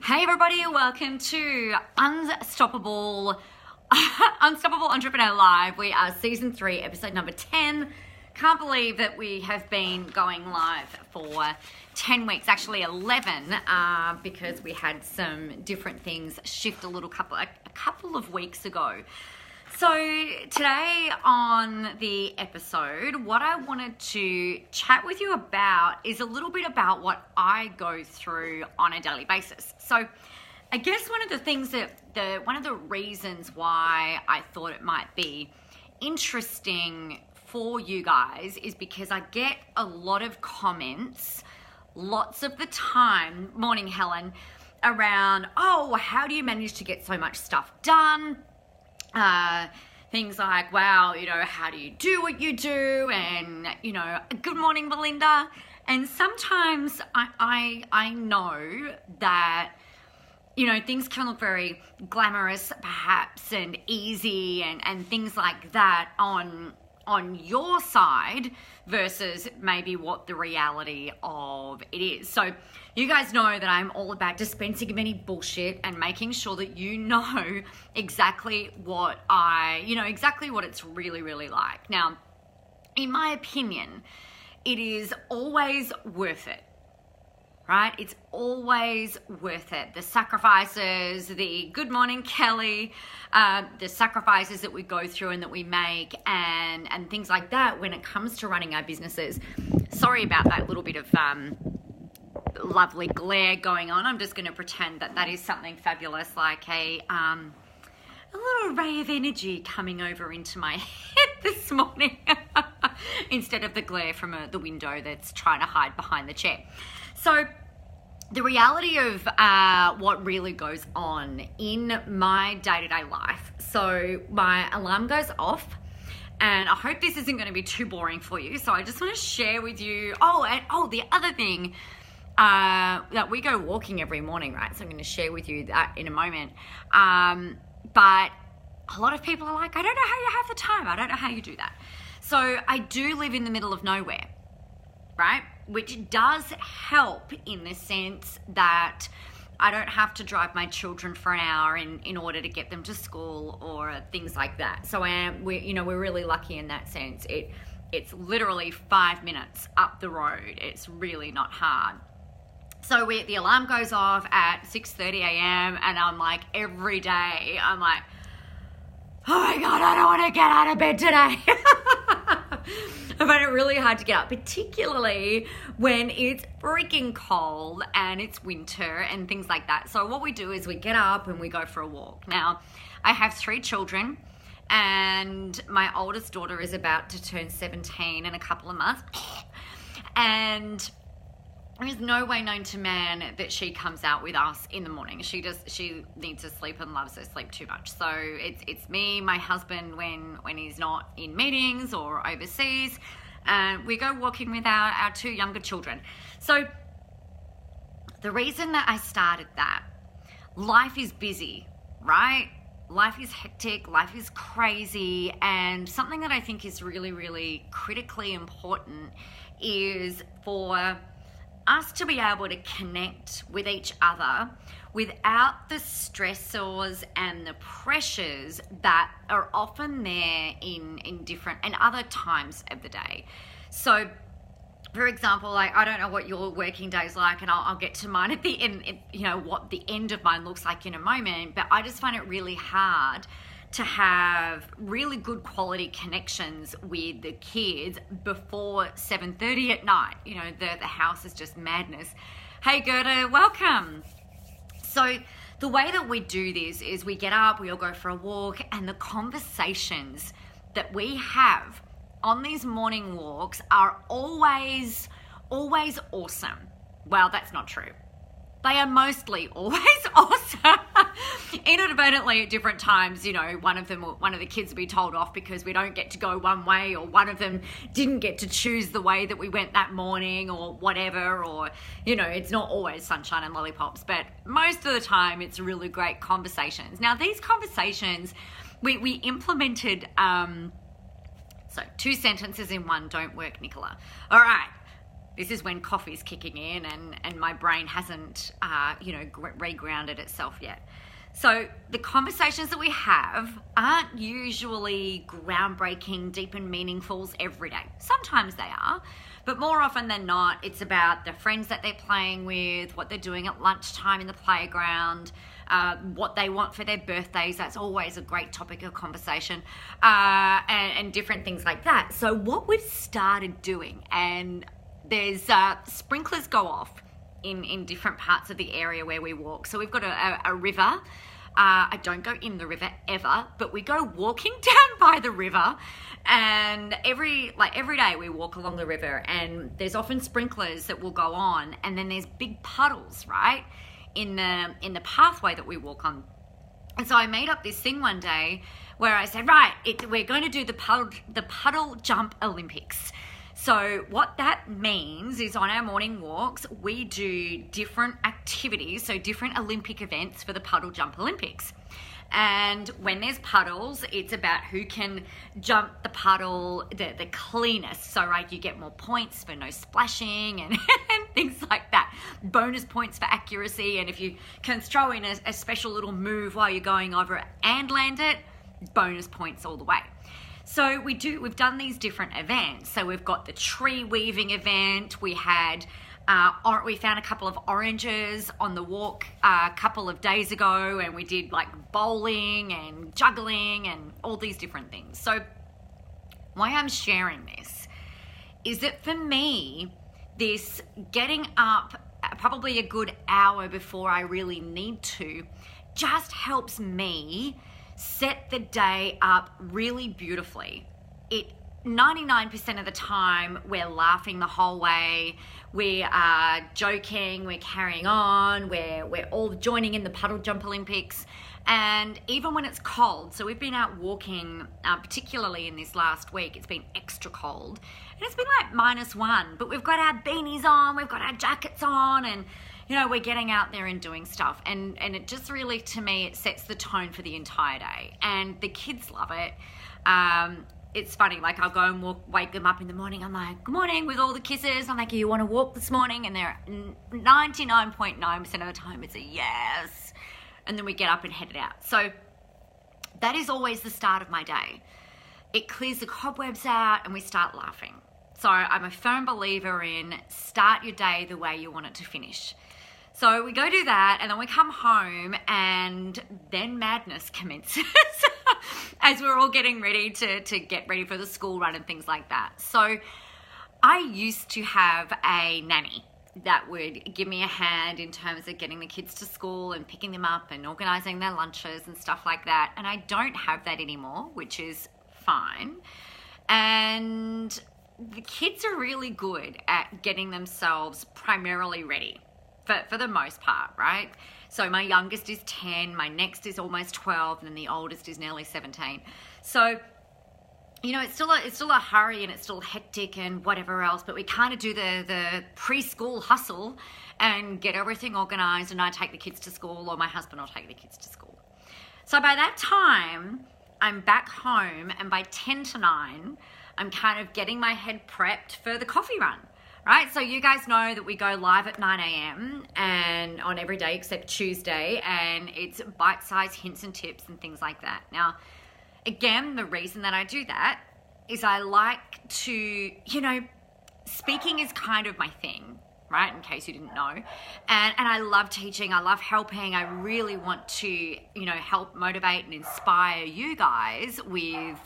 Hey everybody, welcome to Unstoppable Entrepreneur Live. We are season 3, episode number 10. Can't believe that we have been going live for 10 weeks, actually 11, because we had some different things shift a couple of weeks ago. So today on the episode, what I wanted to chat with you about is a little bit about what I go through on a daily basis. So I guess one of the reasons why I thought it might be interesting for you guys is because I get a lot of comments, lots of the time, morning Helen, around, oh, how do you manage to get so much stuff done? Things like, wow, how do you do what you do? And, good morning, Belinda. And sometimes I know that, things can look very glamorous, perhaps, and easy and things like that on your side versus maybe what the reality of it is. So you guys know that I'm all about dispensing of any bullshit and making sure that you know exactly what it's really, really like. Now, in my opinion, it is always worth it. Right? It's always worth it. The sacrifices, the good morning, Kelly, the sacrifices that we go through and that we make and things like that when it comes to running our businesses. Sorry about that little bit of lovely glare going on. I'm just going to pretend that is something fabulous, like a little ray of energy coming over into my head this morning instead of the glare from the window that's trying to hide behind the chair. So the reality of what really goes on in my day-to-day life. So my alarm goes off, and I hope this isn't going to be too boring for you. So I just want to share with you, the other thing, that we go walking every morning, right? So I'm going to share with you that in a moment. But a lot of people are like, I don't know how you have the time. I don't know how you do that. So I do live in the middle of nowhere, right? Which does help in the sense that I don't have to drive my children for an hour in order to get them to school or things like that. So we're really lucky in that sense. It's literally 5 minutes up the road. It's really not hard. So the alarm goes off at 6:30 a.m. and I'm like, every day, I'm like, oh my God, I don't want to get out of bed today. I find it really hard to get up, particularly when it's freaking cold and it's winter and things like that. So what we do is we get up and we go for a walk. Now, I have 3 children and my oldest daughter is about to turn 17 in a couple of months. And there's no way known to man that she comes out with us in the morning. She needs to sleep and loves her sleep too much. So it's me, my husband when he's not in meetings or overseas, and we go walking with our 2 younger children. So the reason that I started that, life is busy, right? Life is hectic, life is crazy, and something that I think is really, really critically important is for us to be able to connect with each other without the stressors and the pressures that are often there in different and other times of the day. So, for example, I don't know what your working day's like, and I'll get to mine at the end, what the end of mine looks like in a moment, but I just find it really hard to have really good quality connections with the kids before 7:30 at night. The house is just madness. Hey Gerda, welcome. So the way that we do this is we get up, we all go for a walk, and the conversations that we have on these morning walks are always awesome. Well, that's not true. They are mostly always awesome. Inadvertently at different times, one of the kids will be told off because we don't get to go one way, or one of them didn't get to choose the way that we went that morning, or whatever, or, it's not always sunshine and lollipops, but most of the time it's really great conversations. Now, these conversations, we implemented, 2 sentences in one don't work, Nicola. All right. this is when coffee's kicking in and my brain hasn't, regrounded itself yet. So the conversations that we have aren't usually groundbreaking, deep and meaningfuls every day. Sometimes they are, but more often than not, it's about the friends that they're playing with, what they're doing at lunchtime in the playground, what they want for their birthdays. That's always a great topic of conversation, and different things like that. So what we've started doing, and there's sprinklers go off in different parts of the area where we walk. So we've got a river. I don't go in the river ever, but we go walking down by the river, and every day we walk along the river, and there's often sprinklers that will go on, and then there's big puddles, right, in the pathway that we walk on. And so I made up this thing one day where I said, right, we're going to do the puddle jump Olympics. So what that means is on our morning walks, we do different activities, so different Olympic events for the Puddle Jump Olympics. And when there's puddles, it's about who can jump the puddle the cleanest. So, right, you get more points for no splashing and things like that. Bonus points for accuracy. And if you can throw in a special little move while you're going over it and land it, bonus points all the way. So we've done these different events. So we've got the tree weaving event. We found a couple of oranges on the walk a couple of days ago, and we did like bowling and juggling and all these different things. So why I'm sharing this is that for me, this getting up probably a good hour before I really need to just helps me set the day up really beautifully. 99% of the time, we're laughing the whole way, we are joking, we're carrying on, we're all joining in the Puddle Jump Olympics. And even when it's cold, so we've been out walking, particularly in this last week, it's been extra cold, and it's been like -1, but we've got our beanies on, we've got our jackets on, and we're getting out there and doing stuff. And it just really, to me, it sets the tone for the entire day. And the kids love it. It's funny, like I'll go and wake them up in the morning. I'm like, good morning, with all the kisses. I'm like, you want to walk this morning? And they're 99.9% of the time, it's a yes. And then we get up and head it out. So that is always the start of my day. It clears the cobwebs out and we start laughing. So I'm a firm believer in start your day the way you want it to finish. So we go do that, and then we come home, and then madness commences as we're all getting ready to get ready for the school run and things like that. So I used to have a nanny that would give me a hand in terms of getting the kids to school and picking them up and organising their lunches and stuff like that. And I don't have that anymore, which is fine. And the kids are really good at getting themselves primarily ready. For the most part, right? So my youngest is 10, my next is almost 12, and then the oldest is nearly 17. So, it's still a hurry and it's still hectic and whatever else, but we kind of do the preschool hustle and get everything organised, and I take the kids to school, or my husband will take the kids to school. So by that time, I'm back home, and by 10 to 9, I'm kind of getting my head prepped for the coffee run. Right, so you guys know that we go live at 9 a.m. and on every day except Tuesday, and it's bite-sized hints and tips and things like that. Now, again, the reason that I do that is I like to, speaking is kind of my thing, right, in case you didn't know. And I love teaching, I love helping, I really want to, help motivate and inspire you guys with,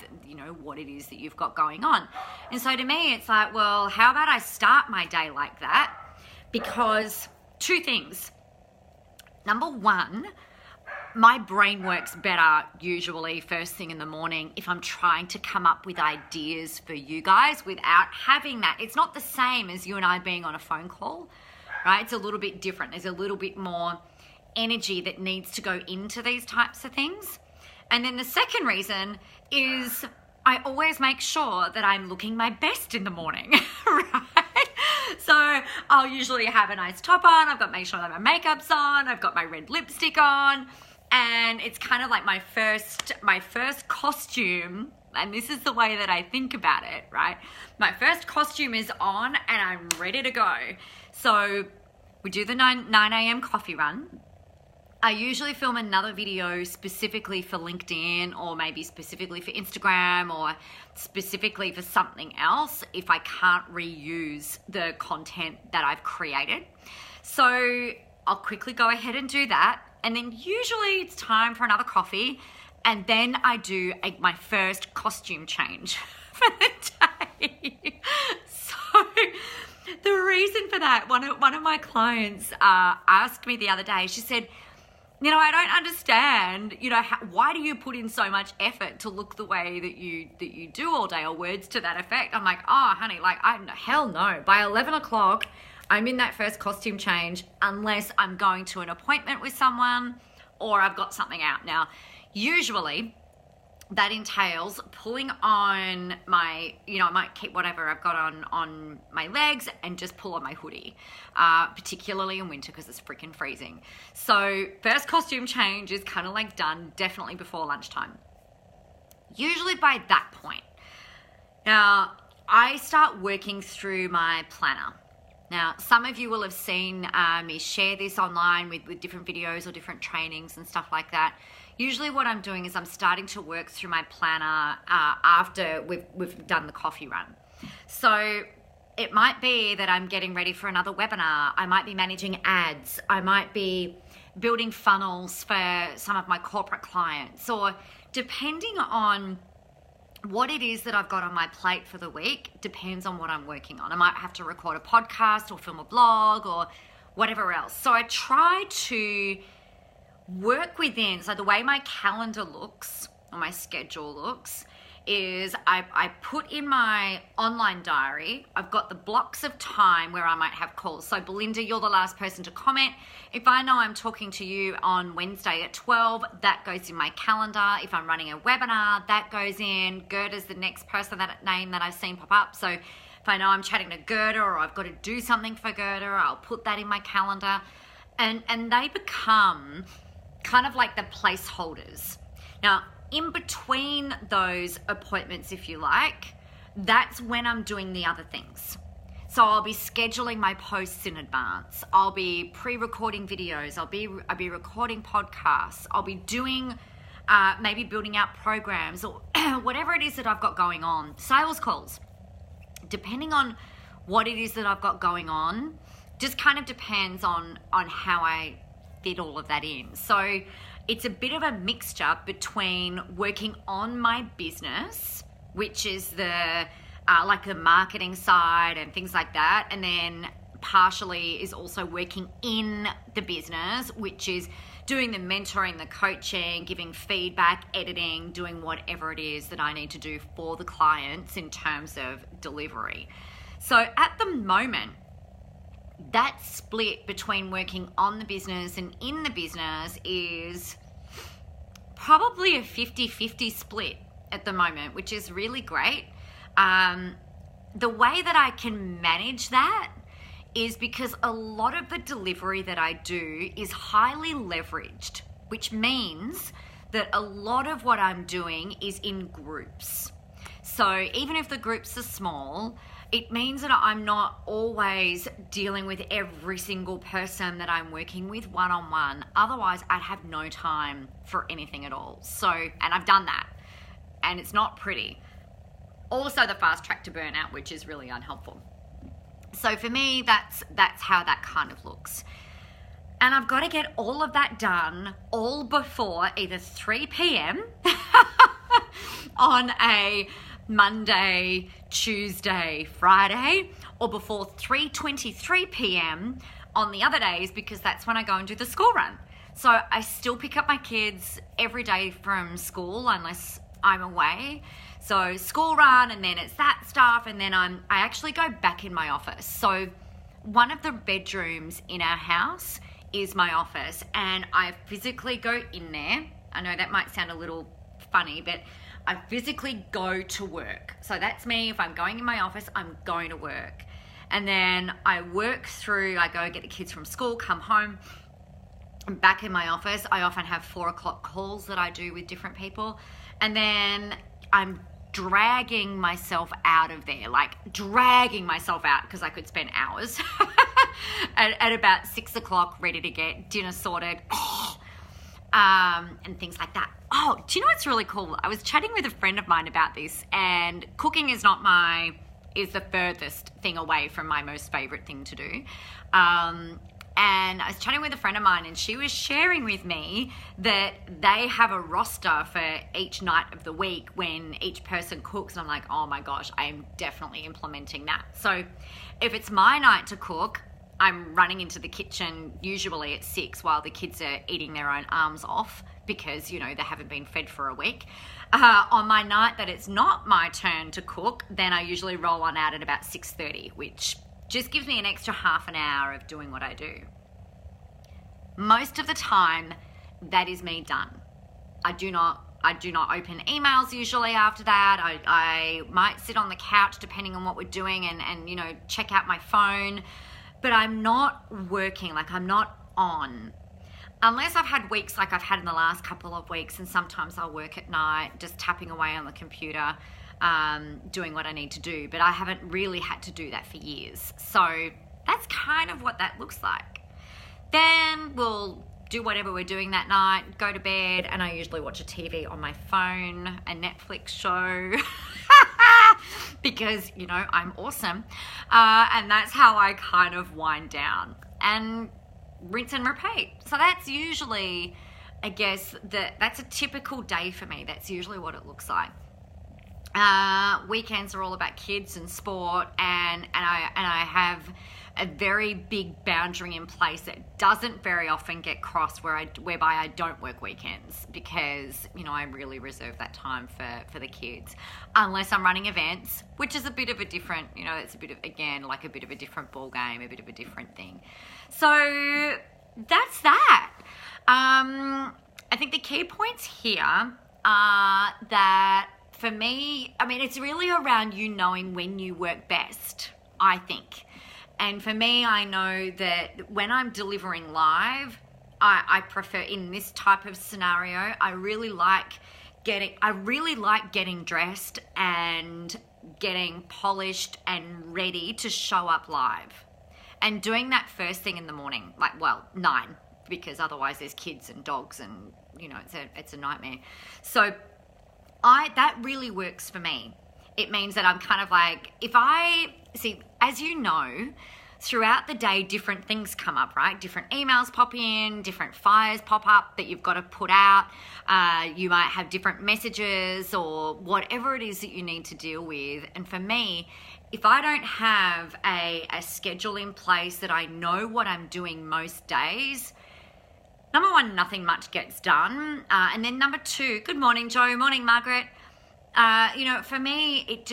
what it is that you've got going on. And so to me, it's like, well, how about I start my day like that? Because two things. Number one, my brain works better usually first thing in the morning if I'm trying to come up with ideas for you guys without having that. It's not the same as you and I being on a phone call, right? It's a little bit different. There's a little bit more energy that needs to go into these types of things. And then the second reason is I always make sure that I'm looking my best in the morning, right? So I'll usually have a nice top on. I've got to make sure that my makeup's on. I've got my red lipstick on. And it's kind of like my first costume And this is the way that I think about it, right? My first costume is on and I'm ready to go. So we do the 9 a.m. coffee run. I usually film another video specifically for LinkedIn or maybe specifically for Instagram or specifically for something else if I can't reuse the content that I've created. So I'll quickly go ahead and do that. And then usually it's time for another coffee. And then I do my first costume change for the day. So the reason for that, one of my clients asked me the other day, she said, I don't understand, why do you put in so much effort to look the way that you do all day, or words to that effect? I'm like, oh, honey, hell no. By 11 o'clock, I'm in that first costume change unless I'm going to an appointment with someone or I've got something out. Now, usually that entails pulling on my, I might keep whatever I've got on my legs and just pull on my hoodie, particularly in winter because it's freaking freezing. So first costume change is kind of like done definitely before lunchtime. Usually by that point, now I start working through my planner. Now, some of you will have seen me share this online with different videos or different trainings and stuff like that. Usually what I'm doing is I'm starting to work through my planner after we've done the coffee run. So it might be that I'm getting ready for another webinar. I might be managing ads. I might be building funnels for some of my corporate clients, or depending on what it is that I've got on my plate for the week depends on what I'm working on. I might have to record a podcast or film a blog or whatever else. So I try to work within, so the way my calendar looks or my schedule looks is I put in my online diary, I've got the blocks of time where I might have calls. So Belinda, you're the last person to comment. If I know I'm talking to you on Wednesday at 12, that goes in my calendar. If I'm running a webinar, that goes in. Gerda's the next person, name that I've seen pop up. So if I know I'm chatting to Gerda or I've got to do something for Gerda, I'll put that in my calendar. And they become kind of like the placeholders. Now, in between those appointments, if you like, that's when I'm doing the other things. So I'll be scheduling my posts in advance. I'll be pre-recording videos. I'll be recording podcasts. I'll be doing maybe building out programs or whatever it is that I've got going on. Sales calls. Depending on what it is that I've got going on, just kind of depends on how I fit all of that in. So it's a bit of a mixture between working on my business, which is the like the marketing side and things like that, and then partially is also working in the business, which is doing the mentoring, the coaching, giving feedback, editing, doing whatever it is that I need to do for the clients in terms of delivery. So at the moment, that split between working on the business and in the business is probably a 50-50 split at the moment, which is really great. The way that I can manage that is because a lot of the delivery that I do is highly leveraged, which means that a lot of what I'm doing is in groups. So even if the groups are small, it means that I'm not always dealing with every single person that I'm working with one-on-one. Otherwise, I'd have no time for anything at all. So, and I've done that, and it's not pretty. Also, the fast track to burnout, which is really unhelpful. So for me, that's how that kind of looks. And I've got to get all of that done all before either 3 p.m. on a Monday, Tuesday, Friday, or before 3:23 p.m. on the other days, because that's when I go and do the school run. So I still pick up my kids every day from school unless I'm away. So school run, and then it's that stuff, and then I actually go back in my office. So one of the bedrooms in our house is my office, and I physically go in there. I know that might sound a little funny, but I physically go to work. So that's me. If I'm going in my office, I'm going to work. And then I work through, I go get the kids from school, come home, I'm back in my office. I often have 4 o'clock calls that I do with different people. And then I'm dragging myself out of there, like dragging myself out, because I could spend hours at about 6 o'clock ready to get dinner sorted and things like that. Oh, do you know what's really cool? I was chatting with a friend of mine about this, and cooking is the furthest thing away from my most favorite thing to do. And I was chatting with a friend of mine, and she was sharing with me that they have a roster for each night of the week when each person cooks. And I'm like, oh my gosh, I'm definitely implementing that. So if it's my night to cook, I'm running into the kitchen usually at 6 while the kids are eating their own arms off because, you know, they haven't been fed for a week. On my night that it's not my turn to cook, then I usually roll on out at about 6:30, which just gives me an extra half an hour of doing what I do. Most of the time, that is me done. I do not open emails usually after that. I might sit on the couch depending on what we're doing and you know, check out my phone, but I'm not working, like I'm not on. Unless I've had weeks like I've had in the last couple of weeks, and sometimes I'll work at night just tapping away on the computer, doing what I need to do, but I haven't really had to do that for years. So that's kind of what that looks like. Then we'll do whatever we're doing that night, go to bed, and I usually watch a TV on my phone, a Netflix show, because, you know, I'm awesome. And that's how I kind of wind down and rinse and repeat. So that's usually, I guess, that's a typical day for me. That's usually what it looks like. Weekends are all about kids and sport, and I have a very big boundary in place that doesn't very often get crossed, whereby I don't work weekends, because, you know, I really reserve that time for the kids, unless I'm running events, which is a bit of a different, you know, it's a bit of, again, like a bit of a different ball game, a bit of a different thing. So that's that. I think the key points here are that for me, I mean, it's really around you knowing when you work best, I think. And for me, I know that when I'm delivering live, I prefer, in this type of scenario, I really like getting dressed and getting polished and ready to show up live. And doing that first thing in the morning, 9, because otherwise there's kids and dogs and, you know, it's a nightmare. So that really works for me. It means that I'm kind of like, as you know, throughout the day, different things come up, right? Different emails pop in, different fires pop up that you've got to put out. You might have different messages or whatever it is that you need to deal with. And for me, if I don't have a schedule in place that I know what I'm doing most days, number one, nothing much gets done. And then number two, good morning, Joe. Morning, Margaret. You know, for me,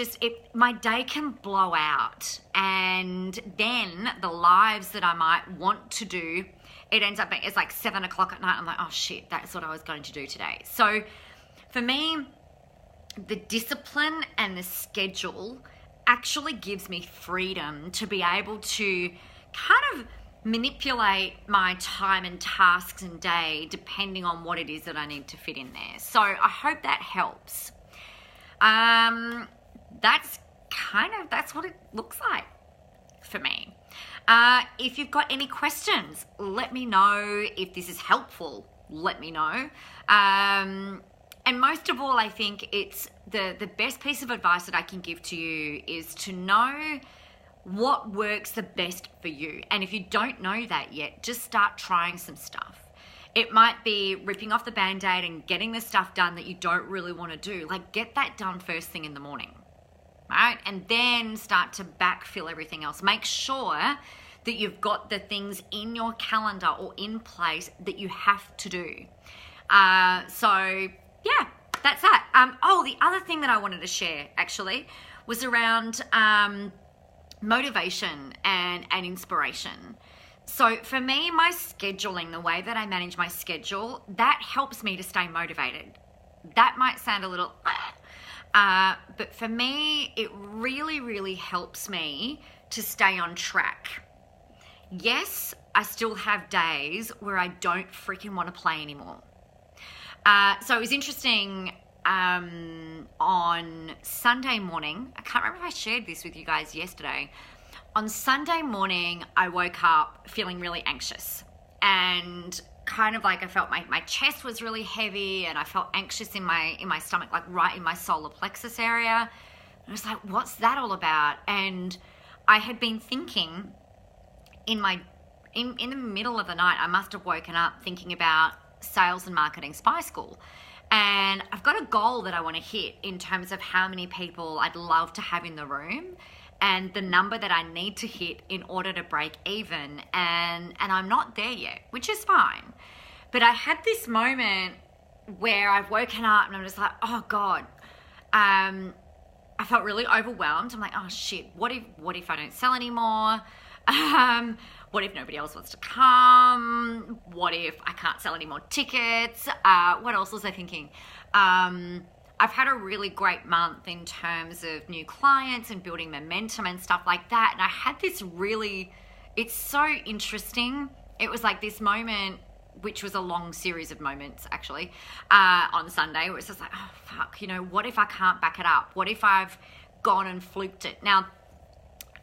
my day can blow out, and then the lives that I might want to do, it ends up being, it's like 7 o'clock at night. I'm like, oh shit, that's what I was going to do today. So for me, the discipline and the schedule actually gives me freedom to be able to kind of manipulate my time and tasks and day depending on what it is that I need to fit in there. So I hope that helps. That's what it looks like for me. If you've got any questions, let me know. If this is helpful, let me know. And most of all, I think it's the best piece of advice that I can give to you is to know what works the best for you. And if you don't know that yet, just start trying some stuff. It might be ripping off the Band-Aid and getting the stuff done that you don't really want to do. Like, get that done first thing in the morning, right? And then start to backfill everything else. Make sure that you've got the things in your calendar or in place that you have to do. So, yeah, that's that. The other thing that I wanted to share, actually, was around motivation and inspiration. So for me, my scheduling, the way that I manage my schedule, that helps me to stay motivated. That might sound a little, but for me, it really, really helps me to stay on track. Yes, I still have days where I don't freaking want to play anymore. So it was interesting. on Sunday morning. I can't remember if I shared this with you guys yesterday. On Sunday morning, I woke up feeling really anxious and kind of like I felt my chest was really heavy and I felt anxious in my stomach, like right in my solar plexus area. And I was like, what's that all about? And I had been thinking in the middle of the night, I must have woken up thinking about sales and marketing spy school. And I've got a goal that I want to hit in terms of how many people I'd love to have in the room and the number that I need to hit in order to break even. And I'm not there yet, which is fine. But I had this moment where I've woken up and I'm just like, oh God, I felt really overwhelmed. I'm like, oh shit, what if I don't sell anymore? What if nobody else wants to come? What if I can't sell any more tickets? What else was I thinking? I've had a really great month in terms of new clients and building momentum and stuff like that. And I had this it's so interesting. It was like this moment, which was a long series of moments actually, on Sunday, where it's just like, oh fuck, what if I can't back it up? What if I've gone and fluked it? Now,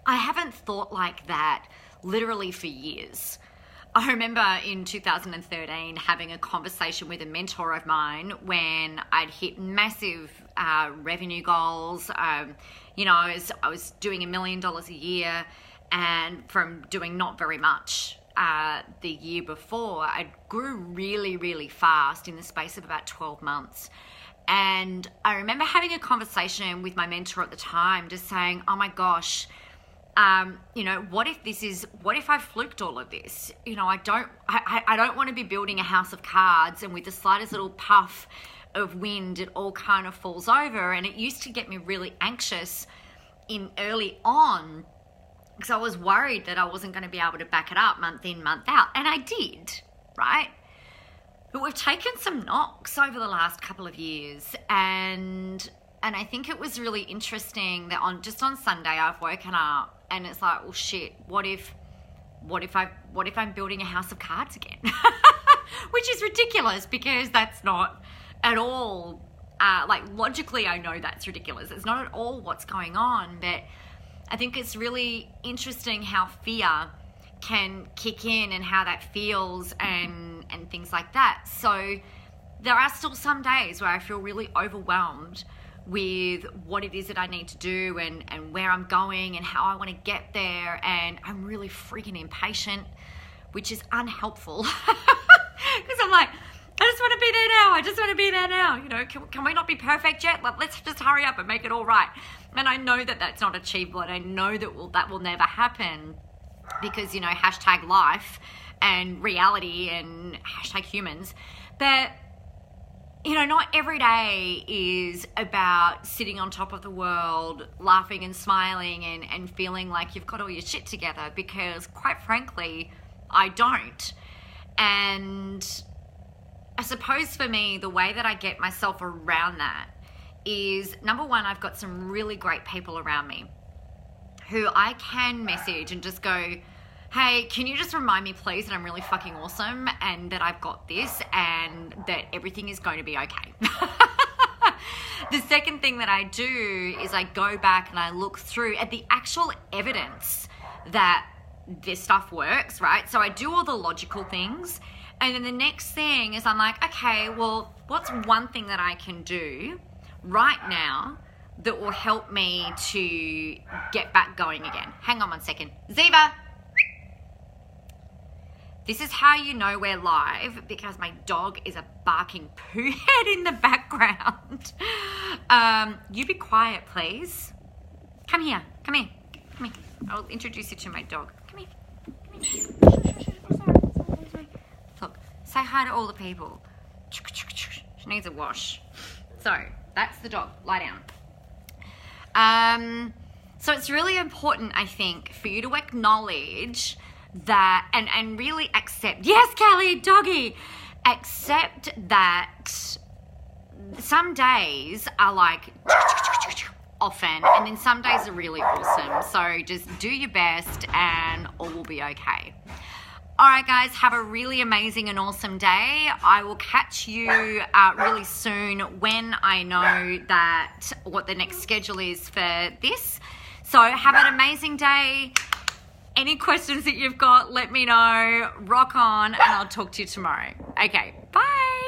I haven't thought like that literally for years. I remember in 2013 having a conversation with a mentor of mine when I'd hit massive revenue goals. I was doing $1 million a year, and from doing not very much the year before, I grew really, really fast in the space of about 12 months. And I remember having a conversation with my mentor at the time, just saying, oh my gosh, what if I fluked all of this? I don't want to be building a house of cards and with the slightest little puff of wind, it all kind of falls over. And it used to get me really anxious early on because I was worried that I wasn't going to be able to back it up month in, month out. And I did, right? But we've taken some knocks over the last couple of years, and I think it was really interesting that on Sunday I've woken up and it's like, well, shit, what if I'm building a house of cards again? Which is ridiculous because that's not at all, logically I know that's ridiculous. It's not at all what's going on, but I think it's really interesting how fear can kick in and how that feels and things like that. So there are still some days where I feel really overwhelmed with what it is that I need to do and where I'm going and how I want to get there. And I'm really freaking impatient, which is unhelpful because I'm like, I just want to be there now. I just want to be there now. Can we not be perfect yet? Let's just hurry up and make it all right. And I know that that's not achievable, and I know that will never happen because, hashtag life and reality and hashtag humans. But not every day is about sitting on top of the world, laughing and smiling and feeling like you've got all your shit together, because quite frankly, I don't. And I suppose for me, the way that I get myself around that is, number one, I've got some really great people around me who I can message and just go, hey, can you just remind me please that I'm really fucking awesome and that I've got this and that everything is going to be okay. The second thing that I do is I go back and I look through at the actual evidence that this stuff works, right? So I do all the logical things, and then the next thing is I'm like, okay, well, what's one thing that I can do right now that will help me to get back going again? Hang on one second. Ziva! This is how you know we're live, because my dog is a barking poo head in the background. You be quiet, please. Come here. I'll introduce you to my dog. Come here. Look, say hi to all the people. She needs a wash. So, that's the dog. Lie down. So it's really important, I think, for you to acknowledge that and really accept, yes, Kelly, doggy, accept that some days are like often, and then some days are really awesome. So just do your best and all will be okay. All right, guys, have a really amazing and awesome day. I will catch you really soon when I know what the next schedule is for this. So have an amazing day. Any questions that you've got, let me know. Rock on, and I'll talk to you tomorrow. Okay, bye.